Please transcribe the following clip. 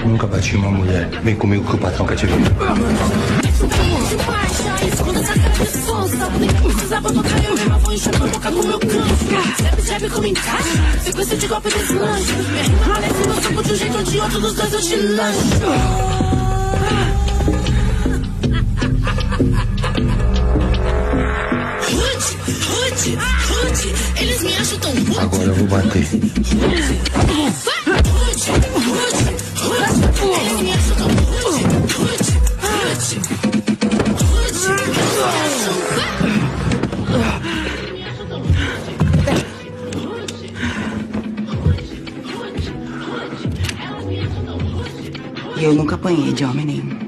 Nunca bati uma mulher. Vem comigo que o patrão quer te ver. Precisava tocar eu mesma, vou encher tua boca com meu canto. Sabe como encaixa? Sequência de golpe desse lanche. Minha rima parece no soco de um jeito ou de outro, dos dois eu te lancho. Rude, eles me acham tão rude. Agora eu vou bater. Rude, eles me acham tão rude. E eu nunca apanhei de homem nenhum.